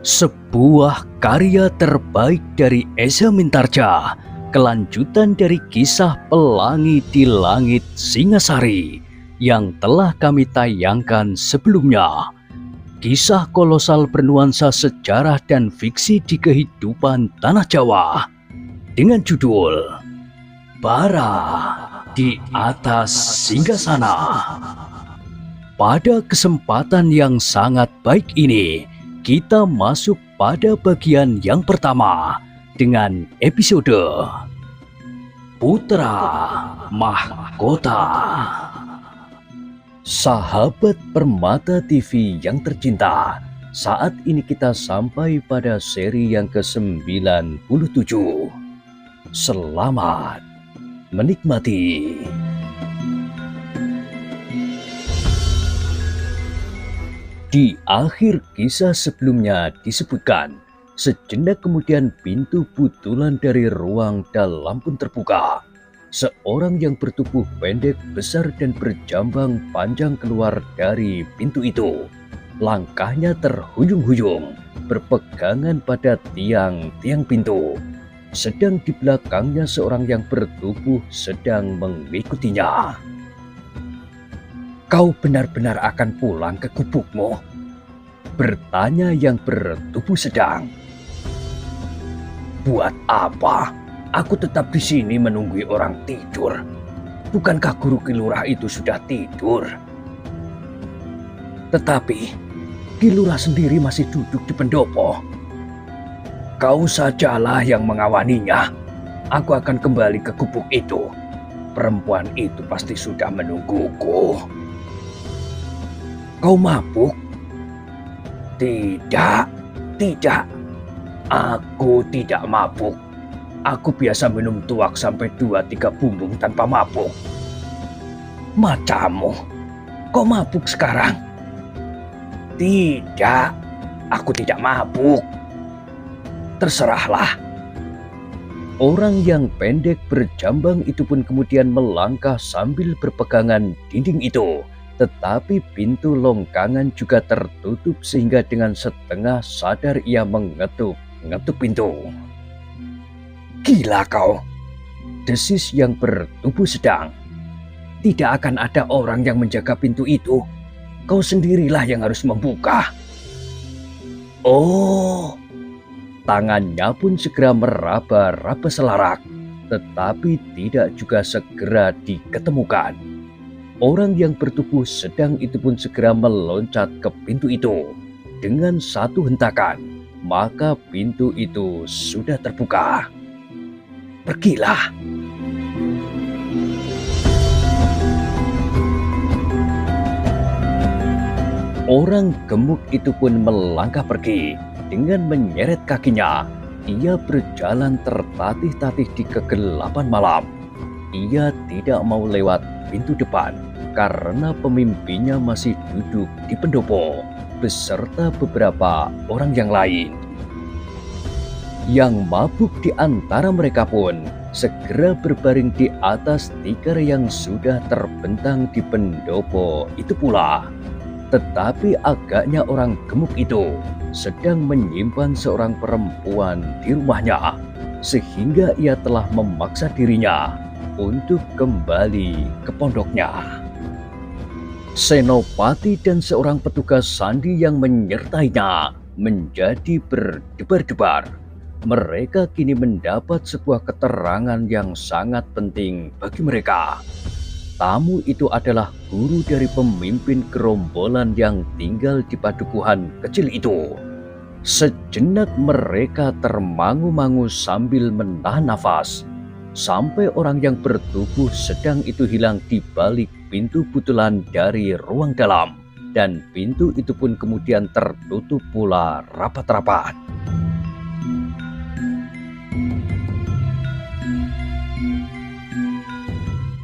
Sebuah karya terbaik dari Eza Mintarja, kelanjutan dari kisah Pelangi di Langit Singasari yang telah kami tayangkan sebelumnya. Kisah kolosal bernuansa sejarah dan fiksi di kehidupan tanah Jawa dengan judul Bara di Atas Singgasana. Pada kesempatan yang sangat baik ini, kita masuk pada bagian yang pertama dengan episode Putra Mahkota. Sahabat Permata TV yang tercinta, saat ini kita sampai pada seri yang ke-97. Selamat menikmati. Di akhir kisah sebelumnya disebutkan, sejenak kemudian pintu butulan dari ruang dalam pun terbuka. Seorang yang bertubuh pendek, besar dan berjambang panjang keluar dari pintu itu. Langkahnya terhuyung-huyung, berpegangan pada tiang-tiang pintu. Sedang di belakangnya seorang yang bertubuh sedang mengikutinya. "Kau benar-benar akan pulang ke gubukmu?" bertanya yang bertubuh sedang. "Buat apa? Aku tetap di sini menunggu orang tidur. Bukankah guru Kilurah itu sudah tidur? Tetapi Kilurah sendiri masih duduk di pendopo. Kau sajalah yang mengawaninya. Aku akan kembali ke gubuk itu. Perempuan itu pasti sudah menungguku." "Kau mabuk?" Tidak. Aku tidak mabuk. Aku biasa minum tuak sampai 2-3 bumbung tanpa mabuk." "Macammu, kau mabuk sekarang?" "Tidak, aku tidak mabuk." "Terserahlah." Orang yang pendek berjambang itu pun kemudian melangkah sambil berpegangan dinding itu. Tetapi pintu longkangan juga tertutup sehingga dengan setengah sadar ia mengetuk pintu. "Gila kau!" desis yang bertubuh sedang. "Tidak akan ada orang yang menjaga pintu itu. Kau sendirilah yang harus membuka." "Oh!" Tangannya pun segera meraba-raba selarak, tetapi tidak juga segera diketemukan. Orang yang bertubuh sedang itu pun segera meloncat ke pintu itu. Dengan satu hentakan, maka pintu itu sudah terbuka. "Pergilah." Orang gemuk itu pun melangkah pergi. Dengan menyeret kakinya, ia berjalan tertatih-tatih di kegelapan malam. Ia tidak mau lewat pintu depan karena pemimpinnya masih duduk di pendopo beserta beberapa orang yang lain. Yang mabuk di antara mereka pun segera berbaring di atas tikar yang sudah terbentang di pendopo itu pula. Tetapi agaknya orang gemuk itu sedang menyimpan seorang perempuan di rumahnya, sehingga ia telah memaksa dirinya untuk kembali ke pondoknya. Senopati dan seorang petugas sandi yang menyertainya menjadi berdebar-debar. Mereka kini mendapat sebuah keterangan yang sangat penting bagi mereka. Tamu itu adalah guru dari pemimpin gerombolan yang tinggal di padukuhan kecil itu. Sejenak mereka termangu-mangu sambil menahan nafas, sampai orang yang bertubuh sedang itu hilang di balik pintu butulan dari ruang dalam, dan pintu itu pun kemudian tertutup pula rapat-rapat.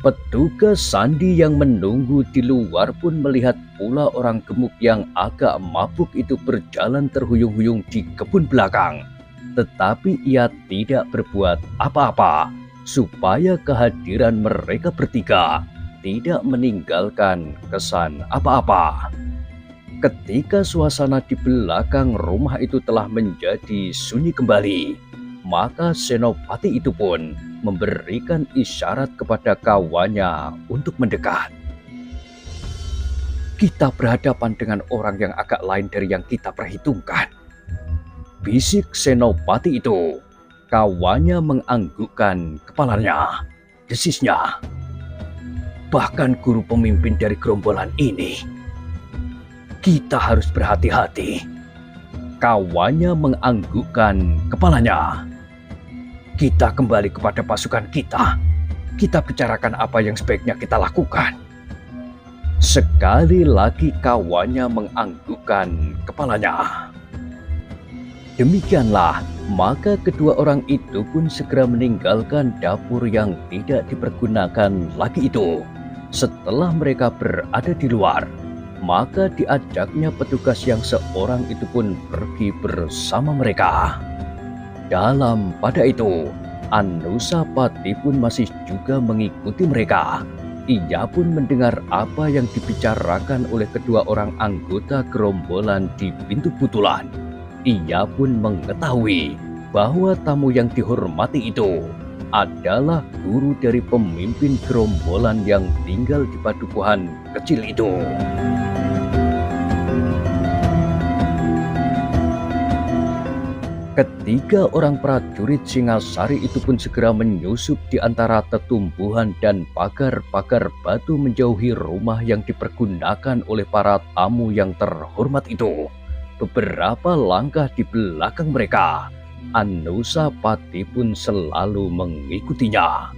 Petugas sandi yang menunggu di luar pun melihat pula orang gemuk yang agak mabuk itu berjalan terhuyung-huyung di kebun belakang. Tetapi ia tidak berbuat apa-apa supaya kehadiran mereka bertiga tidak meninggalkan kesan apa-apa. Ketika suasana di belakang rumah itu telah menjadi sunyi kembali, maka Senopati itu pun memberikan isyarat kepada kawannya untuk mendekat. Kita berhadapan dengan orang yang agak lain dari yang kita perhitungkan, bisik Senopati itu. Kawannya menganggukkan kepalanya. Desisnya, bahkan guru pemimpin dari gerombolan ini, kita harus berhati-hati. Kawannya menganggukkan kepalanya. Kita kembali kepada pasukan kita. Kita bicarakan apa yang sebaiknya kita lakukan. Sekali lagi kawannya menganggukkan kepalanya. Demikianlah, maka kedua orang itu pun segera meninggalkan dapur yang tidak dipergunakan lagi itu. Setelah mereka berada di luar, maka diajaknya petugas yang seorang itu pun pergi bersama mereka. Pada itu, Anusapati pun masih juga mengikuti mereka. Ia pun mendengar apa yang dibicarakan oleh kedua orang anggota gerombolan di pintu butulan. Ia pun mengetahui bahwa tamu yang dihormati itu adalah guru dari pemimpin gerombolan yang tinggal di padukuhan kecil itu. Ketiga orang prajurit Singasari itu pun segera menyusup di antara tetumbuhan dan pagar-pagar batu menjauhi rumah yang dipergunakan oleh para tamu yang terhormat itu. Beberapa langkah di belakang mereka, Anusapati pun selalu mengikutinya.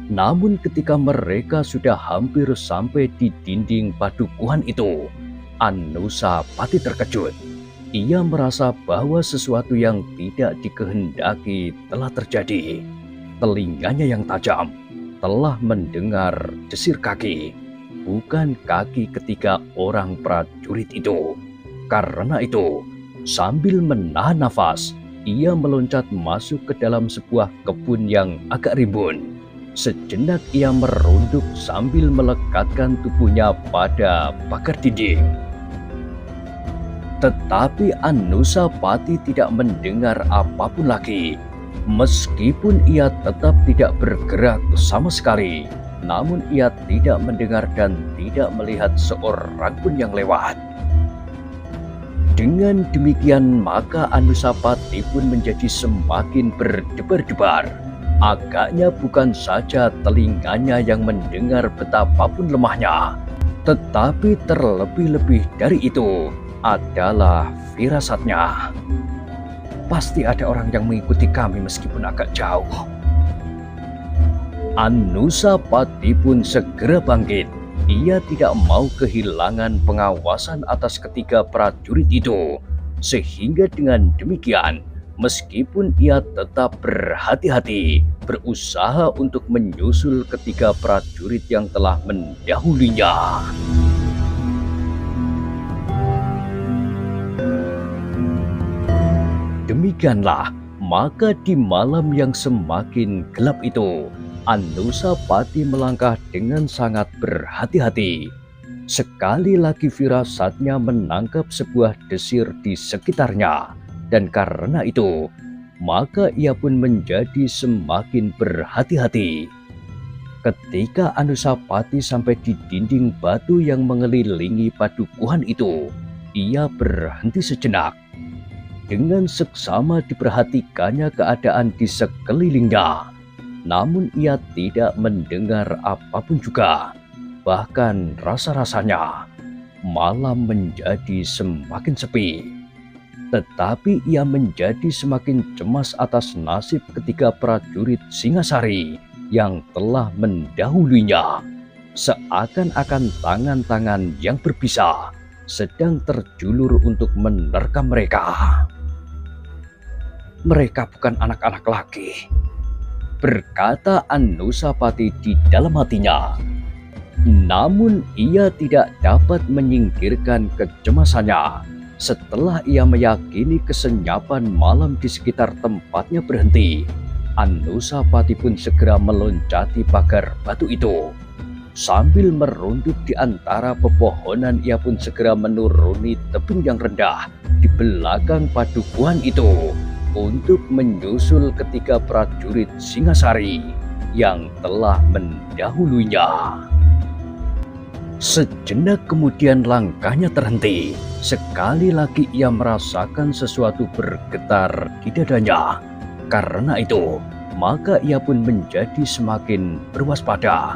Namun ketika mereka sudah hampir sampai di dinding padukuhan itu, Anusapati terkejut. Ia merasa bahwa sesuatu yang tidak dikehendaki telah terjadi. Telinganya yang tajam telah mendengar desir kaki, bukan kaki ketiga orang prajurit itu. Karena itu, sambil menahan nafas, ia meloncat masuk ke dalam sebuah kebun yang agak rimbun. Sejenak ia merunduk sambil melekatkan tubuhnya pada pagar dinding. Tetapi Anusapati tidak mendengar apapun lagi. Meskipun ia tetap tidak bergerak sama sekali, namun ia tidak mendengar dan tidak melihat seorang pun yang lewat. Dengan demikian maka Anusapati pun menjadi semakin berdebar-debar. Agaknya bukan saja telinganya yang mendengar betapapun lemahnya, tetapi terlebih-lebih dari itu adalah firasatnya. Pasti ada orang yang mengikuti kami meskipun agak jauh. Anusapati pun segera bangkit. Ia tidak mau kehilangan pengawasan atas ketiga prajurit itu. Sehingga dengan demikian, meskipun ia tetap berhati-hati, berusaha untuk menyusul ketiga prajurit yang telah mendahulunya. Demikianlah, maka di malam yang semakin gelap itu, Anusapati melangkah dengan sangat berhati-hati. Sekali lagi firasatnya menangkap sebuah desir di sekitarnya, dan karena itu, maka ia pun menjadi semakin berhati-hati. Ketika Anusapati sampai di dinding batu yang mengelilingi padukuhan itu, ia berhenti sejenak. Dengan seksama diperhatikannya keadaan di sekelilingnya. Namun ia tidak mendengar apapun juga. Bahkan rasa-rasanya malam menjadi semakin sepi. Tetapi ia menjadi semakin cemas atas nasib ketiga prajurit Singasari yang telah mendahulunya. Seakan-akan tangan-tangan yang berbisa sedang terjulur untuk menerkam mereka. Mereka bukan anak-anak lagi, berkata Anusapati di dalam hatinya. Namun ia tidak dapat menyingkirkan kecemasannya. Setelah ia meyakini kesenyapan malam di sekitar tempatnya berhenti, Anusapati pun segera meloncati pagar batu itu. Sambil merunduk di antara pepohonan, ia pun segera menuruni tebing yang rendah di belakang padukuhan itu untuk menyusul ketiga prajurit Singasari yang telah mendahulunya. Sejenak kemudian langkahnya terhenti. Sekali lagi ia merasakan sesuatu bergetar di dadanya. Karena itu, maka ia pun menjadi semakin berwaspada.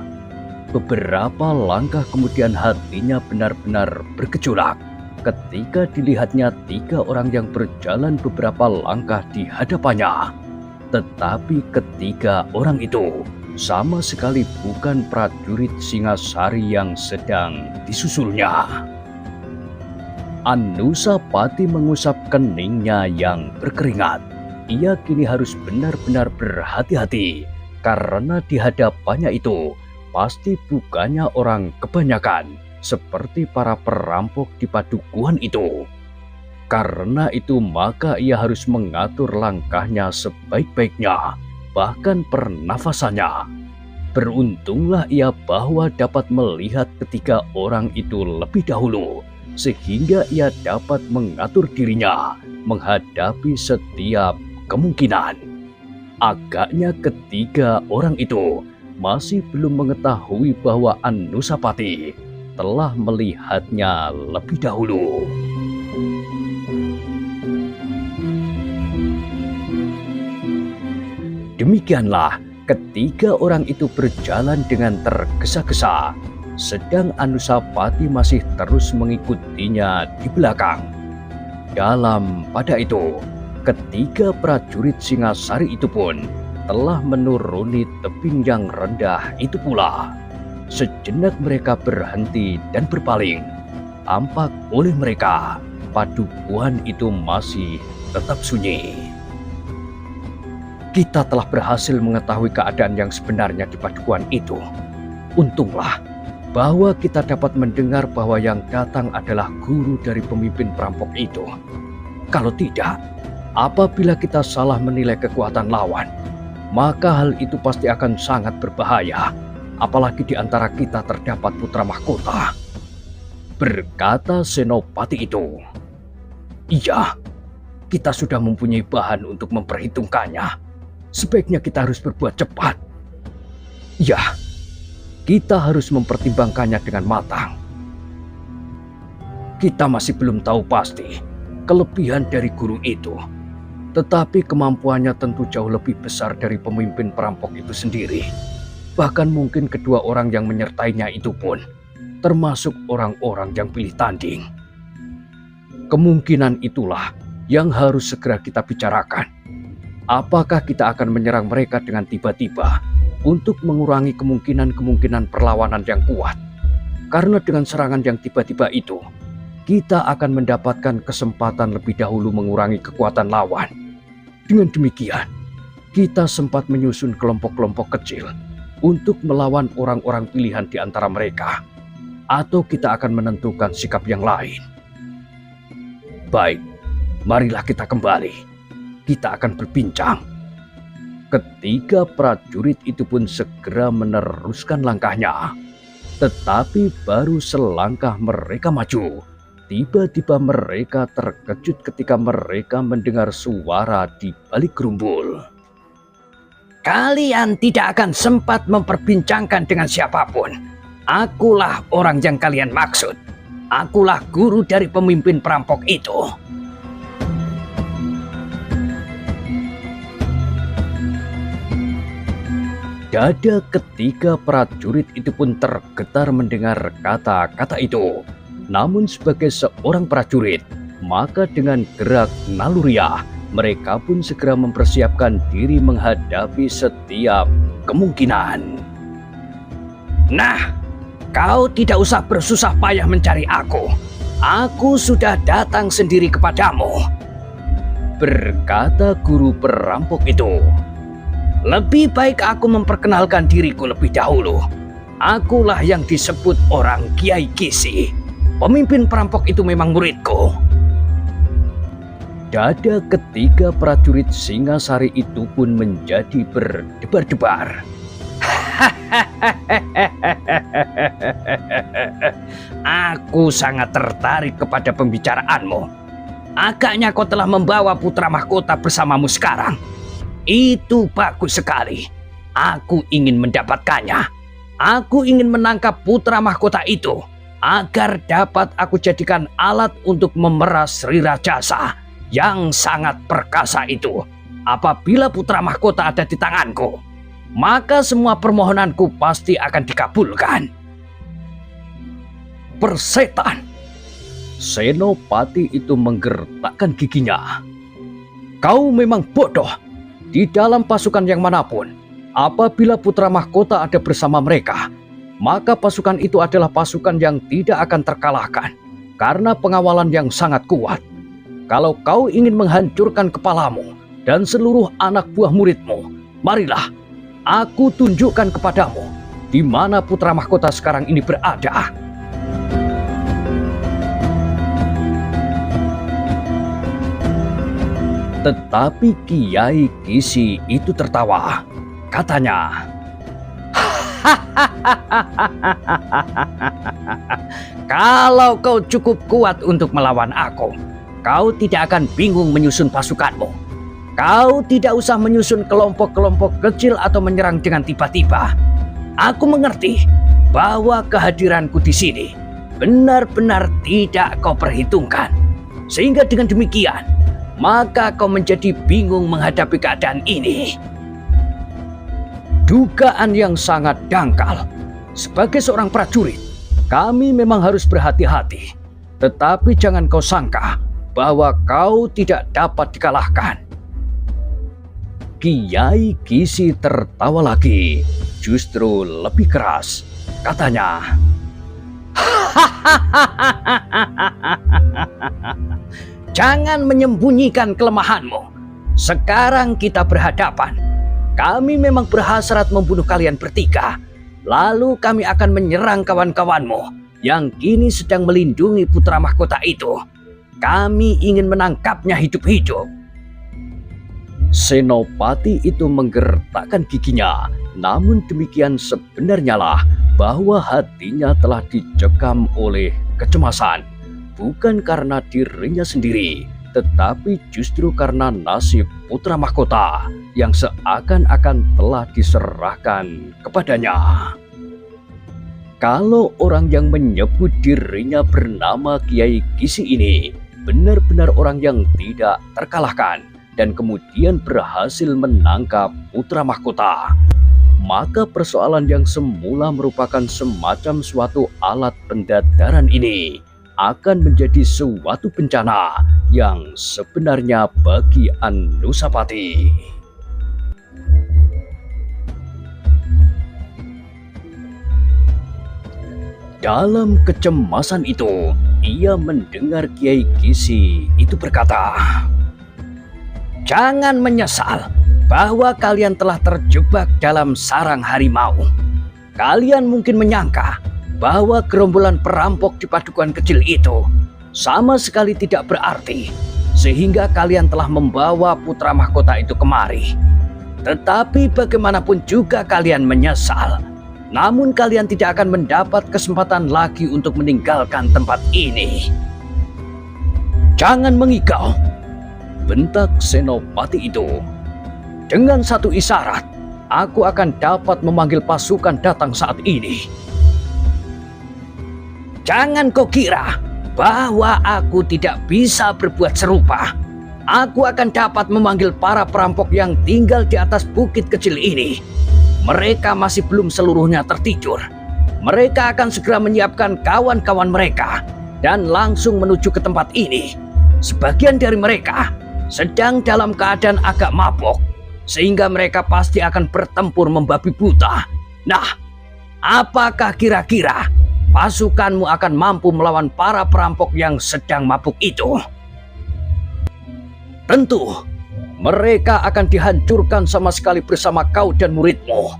Beberapa langkah kemudian hatinya benar-benar bergejolak ketika dilihatnya 3 orang yang berjalan beberapa langkah di hadapannya. Tetapi ketiga orang itu sama sekali bukan prajurit Singasari yang sedang disusulnya. Anusapati mengusap keningnya yang berkeringat. Ia kini harus benar-benar berhati-hati karena di hadapannya itu pasti bukannya orang kebanyakan seperti para perampok di padukuhan itu. Karena itu maka ia harus mengatur langkahnya sebaik-baiknya, bahkan pernafasannya. Beruntunglah ia bahwa dapat melihat ketiga orang itu lebih dahulu, sehingga ia dapat mengatur dirinya menghadapi setiap kemungkinan. Agaknya ketiga orang itu masih belum mengetahui bahwa Anusapati telah melihatnya lebih dahulu. Demikianlah ketiga orang itu berjalan dengan tergesa-gesa, sedang Anusapati masih terus mengikutinya di belakang. Dalam pada itu, ketiga prajurit Singasari itu pun telah menuruni tebing yang rendah itu pula. Sejenak mereka berhenti dan berpaling. Tampak oleh mereka, padukuhan itu masih tetap sunyi. Kita telah berhasil mengetahui keadaan yang sebenarnya di padukuhan itu. Untunglah bahwa kita dapat mendengar bahwa yang datang adalah guru dari pemimpin perampok itu. Kalau tidak, apabila kita salah menilai kekuatan lawan, maka hal itu pasti akan sangat berbahaya, apalagi di antara kita terdapat putra mahkota, berkata Senopati itu. Iya, kita sudah mempunyai bahan untuk memperhitungkannya. Sebaiknya kita harus berbuat cepat. Ya, kita harus mempertimbangkannya dengan matang. Kita masih belum tahu pasti kelebihan dari guru itu, tetapi kemampuannya tentu jauh lebih besar dari pemimpin perampok itu sendiri. Bahkan mungkin kedua orang yang menyertainya itu pun termasuk orang-orang yang pilih tanding. Kemungkinan itulah yang harus segera kita bicarakan. Apakah kita akan menyerang mereka dengan tiba-tiba untuk mengurangi kemungkinan-kemungkinan perlawanan yang kuat? Karena dengan serangan yang tiba-tiba itu, kita akan mendapatkan kesempatan lebih dahulu mengurangi kekuatan lawan. Dengan demikian, kita sempat menyusun kelompok-kelompok kecil untuk melawan orang-orang pilihan di antara mereka. Atau kita akan menentukan sikap yang lain. Baik, marilah kita kembali. Kita akan berbincang. Ketiga prajurit itu pun segera meneruskan langkahnya. Tetapi baru selangkah mereka maju, tiba-tiba mereka terkejut ketika mereka mendengar suara di balik gerumbul. Kalian tidak akan sempat memperbincangkan dengan siapapun. Akulah orang yang kalian maksud. Akulah guru dari pemimpin perampok itu. Dada ketiga prajurit itu pun tergetar mendengar kata-kata itu. Namun sebagai seorang prajurit, maka dengan gerak naluriah, mereka pun segera mempersiapkan diri menghadapi setiap kemungkinan. Nah, kau tidak usah bersusah payah mencari aku. Aku sudah datang sendiri kepadamu, berkata guru perampok itu. Lebih baik aku memperkenalkan diriku lebih dahulu. Akulah yang disebut orang Kiai Kisi. Pemimpin perampok itu memang muridku. Dada ketiga prajurit Singasari itu pun menjadi berdebar-debar. Aku sangat tertarik kepada pembicaraanmu. Agaknya kau telah membawa putra mahkota bersamamu sekarang. Itu bagus sekali. Aku ingin mendapatkannya. Aku ingin menangkap putra mahkota itu agar dapat aku jadikan alat untuk memeras Sri Rajasa yang sangat perkasa itu. Apabila putra mahkota ada di tanganku, maka semua permohonanku pasti akan dikabulkan. Persetan! Senopati itu menggertakkan giginya. Kau memang bodoh. Di dalam pasukan yang manapun, apabila putra mahkota ada bersama mereka, maka pasukan itu adalah pasukan yang tidak akan terkalahkan karena pengawalan yang sangat kuat. Kalau kau ingin menghancurkan kepalamu dan seluruh anak buah muridmu, marilah aku tunjukkan kepadamu di mana putra mahkota sekarang ini berada. Tetapi Kiai Kisi itu tertawa. Katanya, kalau kau cukup kuat untuk melawan aku, kau tidak akan bingung menyusun pasukanmu. Kau tidak usah menyusun kelompok-kelompok kecil atau menyerang dengan tiba-tiba. Aku mengerti bahwa kehadiranku di sini benar-benar tidak kau perhitungkan. Sehingga dengan demikian, maka kau menjadi bingung menghadapi keadaan ini. Dugaan yang sangat dangkal. Sebagai seorang prajurit, kami memang harus berhati-hati. Tetapi jangan kau sangka bahwa kau tidak dapat dikalahkan. Kiai Kisi tertawa lagi, justru lebih keras. Katanya, jangan menyembunyikan kelemahanmu. Sekarang kita berhadapan. Kami memang berhasrat membunuh kalian bertiga. Lalu kami akan menyerang kawan-kawanmu yang kini sedang melindungi putra mahkota itu. Kami ingin menangkapnya hidup-hidup. Senopati itu menggertakkan giginya. Namun demikian sebenarnya lah bahwa hatinya telah dicekam oleh kecemasan. Bukan karena dirinya sendiri, tetapi justru karena nasib putra mahkota yang seakan-akan telah diserahkan kepadanya. Kalau orang yang menyebut dirinya bernama Kiai Kisi ini benar-benar orang yang tidak terkalahkan dan kemudian berhasil menangkap putra mahkota, maka persoalan yang semula merupakan semacam suatu alat pendadaran ini akan menjadi suatu bencana yang sebenarnya bagi Anusapati. Dalam kecemasan itu, ia mendengar Kiai Kisi itu berkata, "Jangan menyesal bahwa kalian telah terjebak dalam sarang harimau. Kalian mungkin menyangka bahwa gerombolan perampok di padukuhan kecil itu sama sekali tidak berarti, sehingga kalian telah membawa putra mahkota itu kemari. Tetapi bagaimanapun juga kalian menyesal. Namun kalian tidak akan mendapat kesempatan lagi untuk meninggalkan tempat ini." "Jangan mengigau," bentak senopati itu. "Dengan satu isyarat, aku akan dapat memanggil pasukan datang saat ini." "Jangan kau kira bahwa aku tidak bisa berbuat serupa. Aku akan dapat memanggil para perampok yang tinggal di atas bukit kecil ini. Mereka masih belum seluruhnya tertidur. Mereka akan segera menyiapkan kawan-kawan mereka dan langsung menuju ke tempat ini. Sebagian dari mereka sedang dalam keadaan agak mabok, sehingga mereka pasti akan bertempur membabi buta. Nah, apakah kira-kira pasukanmu akan mampu melawan para perampok yang sedang mabuk itu?" "Tentu, mereka akan dihancurkan sama sekali bersama kau dan muridmu."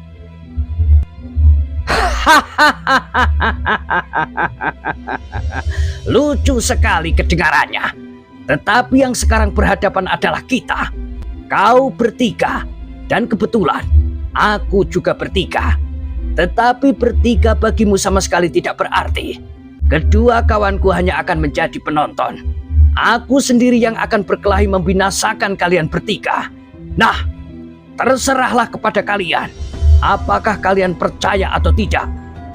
Lucu sekali kedengarannya. Tetapi yang sekarang berhadapan adalah kita. Kau bertiga, dan kebetulan aku juga bertiga. Tetapi bertiga bagimu sama sekali tidak berarti. Kedua kawanku hanya akan menjadi penonton. Aku sendiri yang akan berkelahi membinasakan kalian bertiga. Nah, terserahlah kepada kalian. Apakah kalian percaya atau tidak?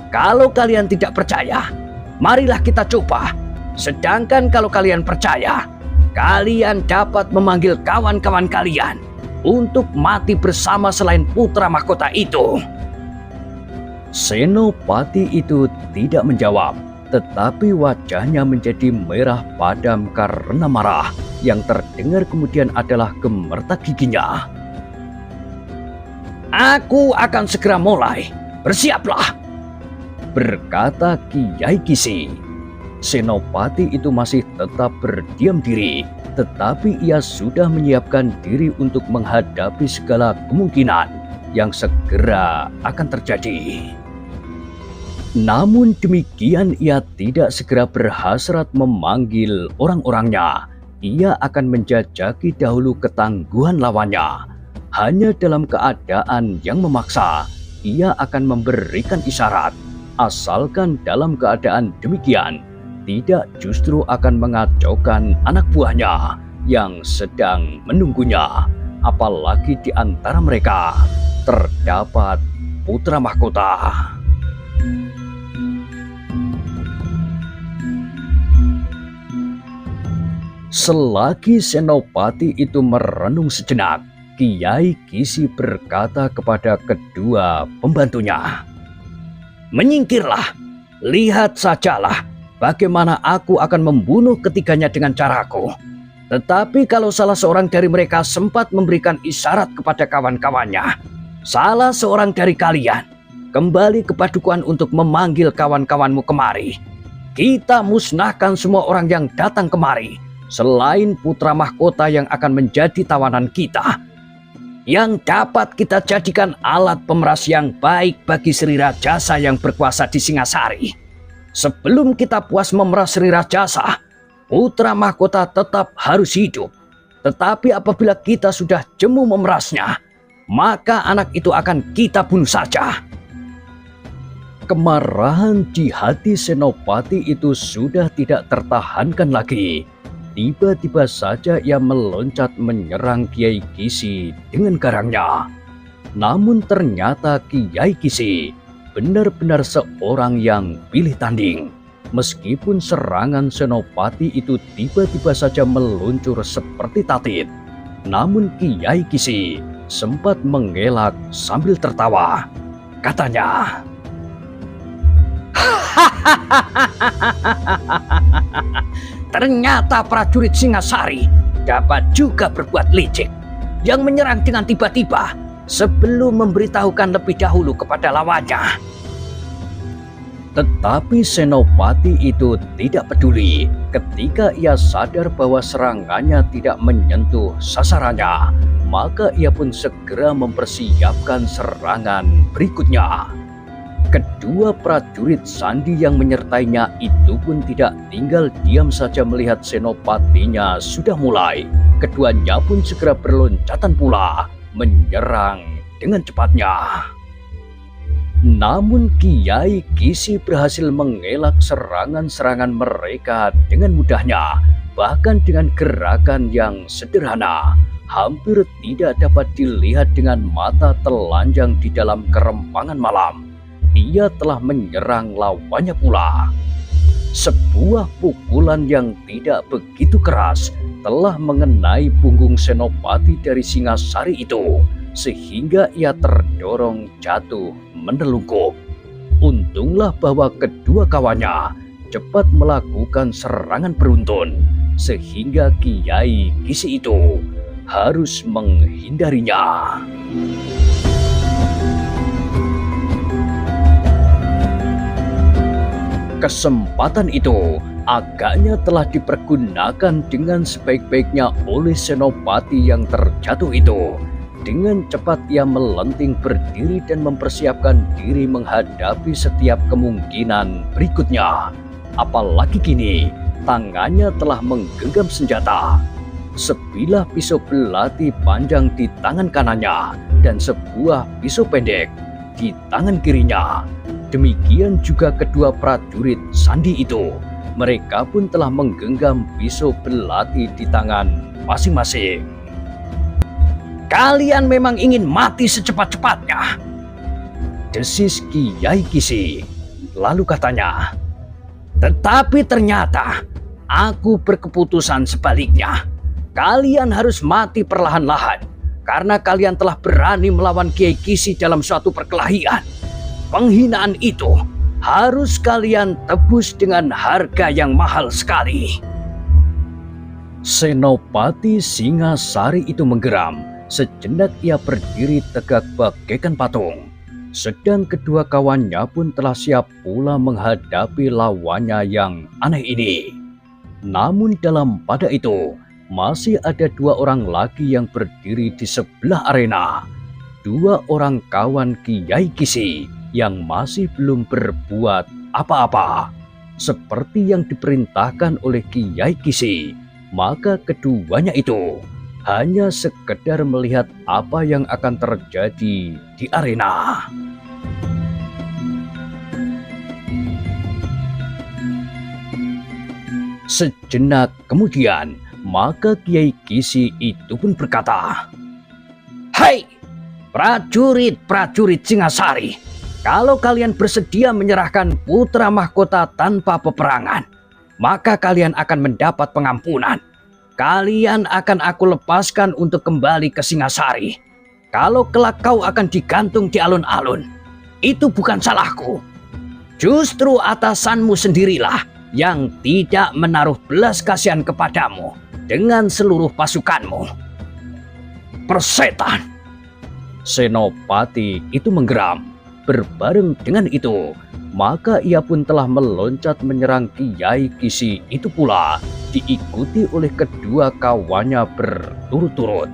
Kalau kalian tidak percaya, marilah kita coba. Sedangkan kalau kalian percaya, kalian dapat memanggil kawan-kawan kalian untuk mati bersama selain putra mahkota itu. Senopati itu tidak menjawab, tetapi wajahnya menjadi merah padam karena marah. Yang terdengar kemudian adalah gemertak giginya. Aku akan segera mulai. Bersiaplah, berkata Kiai Gisi. Senopati itu masih tetap berdiam diri, tetapi ia sudah menyiapkan diri untuk menghadapi segala kemungkinan yang segera akan terjadi. Namun demikian ia tidak segera berhasrat memanggil orang-orangnya. Ia akan menjajaki dahulu ketangguhan lawannya. Hanya dalam keadaan yang memaksa, ia akan memberikan isyarat. Asalkan dalam keadaan demikian, tidak justru akan mengacaukan anak buahnya yang sedang menunggunya. Apalagi di antara mereka terdapat putra mahkota. Selagi Senopati itu merenung sejenak, Kiai Gisi berkata kepada kedua pembantunya, "Menyingkirlah, lihat sajalah bagaimana aku akan membunuh ketiganya dengan caraku. Tetapi kalau salah seorang dari mereka sempat memberikan isyarat kepada kawan-kawannya, salah seorang dari kalian kembali ke padukuhan untuk memanggil kawan-kawanmu kemari. Kita musnahkan semua orang yang datang kemari, selain putra mahkota yang akan menjadi tawanan kita, yang dapat kita jadikan alat pemeras yang baik bagi Sri Rajasa yang berkuasa di Singasari. Sebelum kita puas memeras Sri Rajasa, putra mahkota tetap harus hidup. Tetapi apabila kita sudah jemu memerasnya, maka anak itu akan kita bunuh saja." Kemarahan di hati Senopati itu sudah tidak tertahankan lagi. Tiba-tiba saja ia meloncat menyerang Kiai Gisi dengan garangnya. Namun ternyata Kiai Gisi benar-benar seorang yang pilih tanding. Meskipun serangan Senopati itu tiba-tiba saja meluncur seperti tatit, namun Kiai Gisi sempat mengelak sambil tertawa. Katanya, "Ternyata prajurit Singasari dapat juga berbuat licik, yang menyerang dengan tiba-tiba sebelum memberitahukan lebih dahulu kepada lawannya." Tetapi Senopati itu tidak peduli ketika ia sadar bahwa serangannya tidak menyentuh sasarannya. Maka ia pun segera mempersiapkan serangan berikutnya. Kedua prajurit sandi yang menyertainya itu pun tidak tinggal diam saja melihat Senopatinya sudah mulai. Keduanya pun segera berloncatan pula menyerang dengan cepatnya. Namun Kiai Gisi berhasil mengelak serangan-serangan mereka dengan mudahnya. Bahkan dengan gerakan yang sederhana, hampir tidak dapat dilihat dengan mata telanjang di dalam kerempangan malam. Ia telah menyerang lawannya pula. Sebuah pukulan yang tidak begitu keras telah mengenai punggung Senopati dari Singasari itu, sehingga ia terdorong jatuh menelungkup. Untunglah bahwa kedua kawannya cepat melakukan serangan beruntun, sehingga Kiai Gisi itu harus menghindarinya. Kesempatan itu agaknya telah dipergunakan dengan sebaik-baiknya oleh Senopati yang terjatuh itu. Dengan cepat ia melenting berdiri dan mempersiapkan diri menghadapi setiap kemungkinan berikutnya. Apalagi kini tangannya telah menggenggam senjata. Sebilah pisau belati panjang di tangan kanannya dan sebuah pisau pendek di tangan kirinya. Demikian juga kedua prajurit sandi itu. Mereka pun telah menggenggam pisau belati di tangan masing-masing. "Kalian memang ingin mati secepat-cepatnya," desis Kiai Kisi. Lalu katanya, "Tetapi ternyata aku berkeputusan sebaliknya. Kalian harus mati perlahan-lahan karena kalian telah berani melawan Kiai Kisi dalam suatu perkelahian. Penghinaan itu harus kalian tebus dengan harga yang mahal sekali." Senopati Singasari itu menggeram. Sejenak ia berdiri tegak bagaikan patung. Sedang kedua kawannya pun telah siap pula menghadapi lawannya yang aneh ini. Namun dalam pada itu, masih ada dua orang lagi yang berdiri di sebelah arena. Dua orang kawan Kiai Kisi yang masih belum berbuat apa-apa. Seperti yang diperintahkan oleh Kiai Kisi, maka keduanya itu hanya sekedar melihat apa yang akan terjadi di arena. Sejenak kemudian, maka Kiai Kisi itu pun berkata, "Hai, prajurit-prajurit Singasari, kalau kalian bersedia menyerahkan putra mahkota tanpa peperangan, maka kalian akan mendapat pengampunan. Kalian akan aku lepaskan untuk kembali ke Singasari. Kalau kelak kau akan digantung di alun-alun, itu bukan salahku. Justru atasanmu sendirilah yang tidak menaruh belas kasihan kepadamu dengan seluruh pasukanmu." "Persetan!" Senopati itu menggeram. Berbareng dengan itu, maka ia pun telah meloncat menyerang Kiai Kisi itu pula, diikuti oleh kedua kawannya berturut-turut.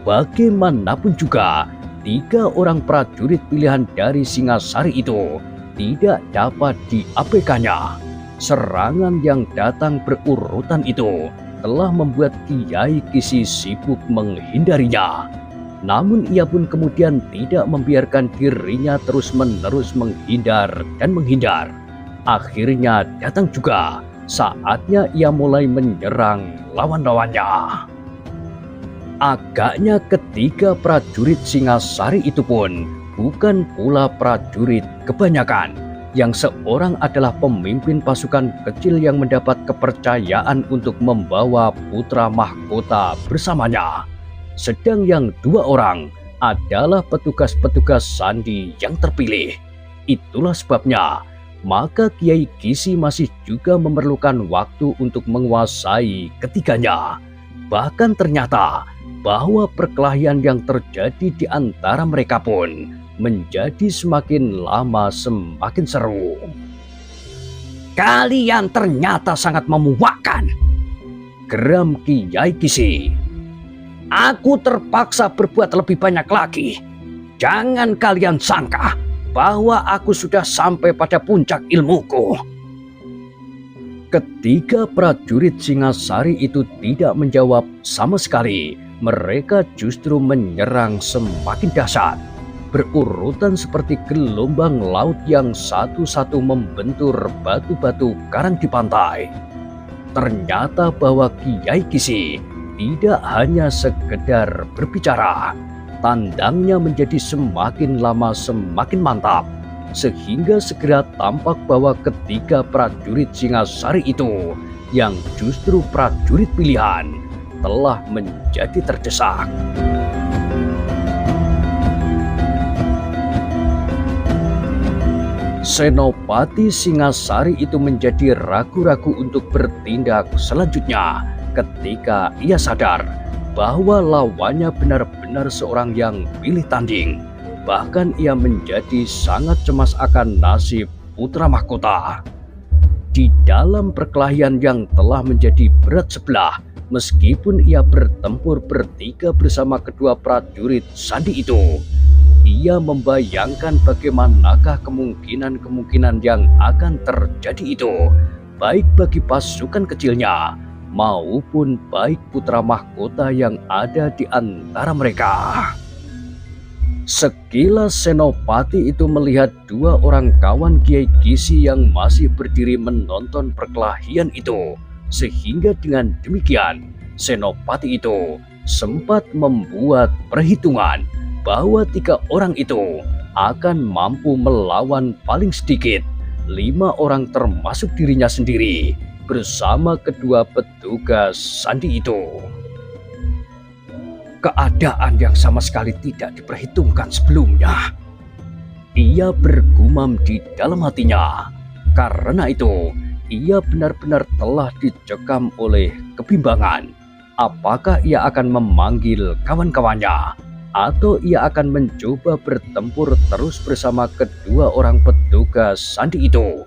Bagaimanapun juga, tiga orang prajurit pilihan dari Singasari itu tidak dapat diabaikannya. Serangan yang datang berurutan itu telah membuat Kiai Kisi sibuk menghindarinya. Namun ia pun kemudian tidak membiarkan dirinya terus-menerus menghindar dan menghindar. Akhirnya datang juga saatnya ia mulai menyerang lawan-lawannya. Agaknya ketiga prajurit Singasari itu pun bukan pula prajurit kebanyakan. Yang seorang adalah pemimpin pasukan kecil yang mendapat kepercayaan untuk membawa putra mahkota bersamanya. Sedang yang dua orang adalah petugas-petugas sandi yang terpilih. Itulah sebabnya, maka Kiai Kisi masih juga memerlukan waktu untuk menguasai ketiganya. Bahkan ternyata bahwa perkelahian yang terjadi di antara mereka pun menjadi semakin lama semakin seru. "Kalian ternyata sangat memuakkan," geram Kiai Kisi. "Aku terpaksa berbuat lebih banyak lagi. Jangan kalian sangka bahwa aku sudah sampai pada puncak ilmuku." Ketiga prajurit Singasari itu tidak menjawab sama sekali. Mereka justru menyerang semakin dahsyat, berurutan seperti gelombang laut yang satu-satu membentur batu-batu karang di pantai. Ternyata bahwa Kiai Kisi tidak hanya sekedar berbicara, tandangnya menjadi semakin lama semakin mantap, sehingga segera tampak bahwa ketiga prajurit Singasari itu, yang justru prajurit pilihan, telah menjadi terdesak. Senopati Singasari itu menjadi ragu-ragu untuk bertindak selanjutnya ketika ia sadar bahwa lawannya benar-benar seorang yang pilih tanding. Bahkan ia menjadi sangat cemas akan nasib putra mahkota. Di dalam perkelahian yang telah menjadi berat sebelah, meskipun ia bertempur bertiga bersama kedua prajurit sandi itu, ia membayangkan bagaimanakah kemungkinan-kemungkinan yang akan terjadi itu, baik bagi pasukan kecilnya maupun baik putra mahkota yang ada di antara mereka. Sekilas Senopati itu melihat dua orang kawan Kiai Kisi yang masih berdiri menonton perkelahian itu. Sehingga dengan demikian, Senopati itu sempat membuat perhitungan bahwa tiga orang itu akan mampu melawan paling sedikit 5 orang termasuk dirinya sendiri bersama kedua petugas sandi itu. Keadaan yang sama sekali tidak diperhitungkan sebelumnya. Ia bergumam di dalam hatinya. Karena itu, ia benar-benar telah dicekam oleh kebimbangan. Apakah ia akan memanggil kawan-kawannya, atau ia akan mencoba bertempur terus bersama kedua orang petugas sandi itu?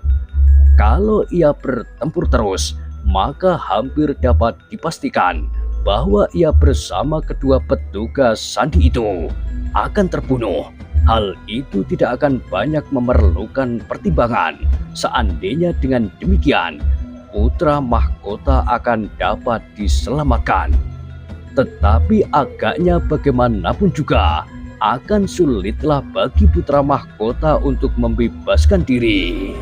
Kalau ia bertempur terus, maka hampir dapat dipastikan bahwa ia bersama kedua petugas sandi itu akan terbunuh. Hal itu tidak akan banyak memerlukan pertimbangan. Seandainya dengan demikian, putra mahkota akan dapat diselamatkan. Tetapi agaknya bagaimanapun juga, akan sulitlah bagi putra mahkota untuk membebaskan diri.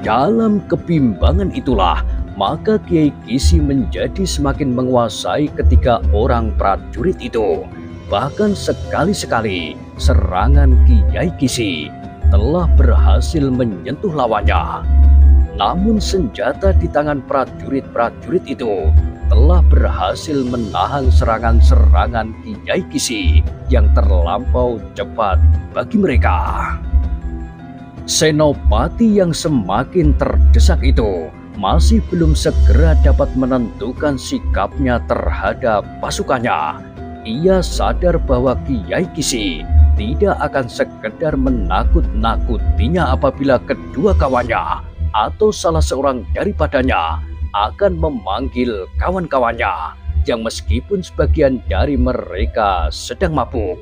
Dalam kebimbangan itulah, maka Kiai Kisi menjadi semakin menguasai ketiga orang prajurit itu. Bahkan sekali-sekali serangan Kiai Kisi telah berhasil menyentuh lawannya. Namun senjata di tangan prajurit-prajurit itu telah berhasil menahan serangan-serangan Kiai Kisi yang terlampau cepat bagi mereka. Senopati yang semakin terdesak itu masih belum segera dapat menentukan sikapnya terhadap pasukannya. Ia sadar bahwa Kiai Kisi tidak akan sekedar menakut-nakutinya apabila kedua kawannya atau salah seorang daripadanya akan memanggil kawan-kawannya yang meskipun sebagian dari mereka sedang mabuk.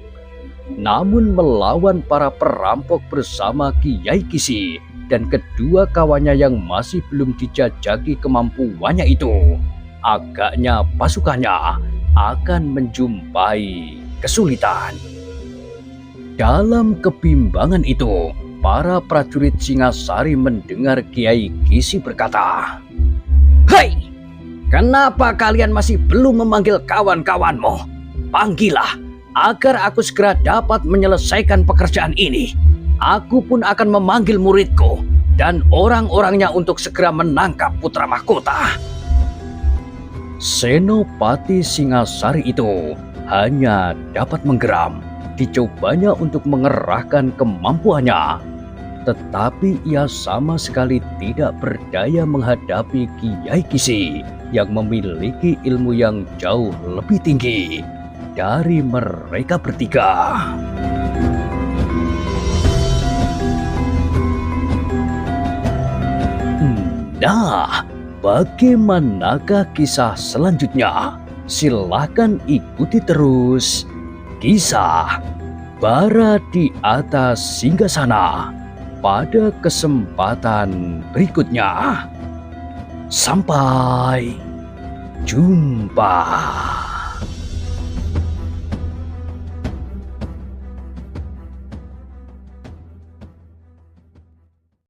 Namun melawan para perampok bersama Kiai Kisi dan kedua kawannya yang masih belum dijajaki kemampuannya itu, agaknya pasukannya akan menjumpai kesulitan. Dalam kebimbangan itu, para prajurit Singasari mendengar Kiai Kisi berkata, "Hei, kenapa kalian masih belum memanggil kawan-kawanmu? Panggillah, agar aku segera dapat menyelesaikan pekerjaan ini. Aku pun akan memanggil muridku dan orang-orangnya untuk segera menangkap putra mahkota." Senopati Singasari itu hanya dapat menggeram. Dicobanya untuk mengerahkan kemampuannya, tetapi ia sama sekali tidak berdaya menghadapi Kiai Kisi yang memiliki ilmu yang jauh lebih tinggi dari mereka bertiga. Nah, bagaimanakah kisah selanjutnya? Silakan ikuti terus kisah Bara di Atas Singgasana pada kesempatan berikutnya. Sampai jumpa.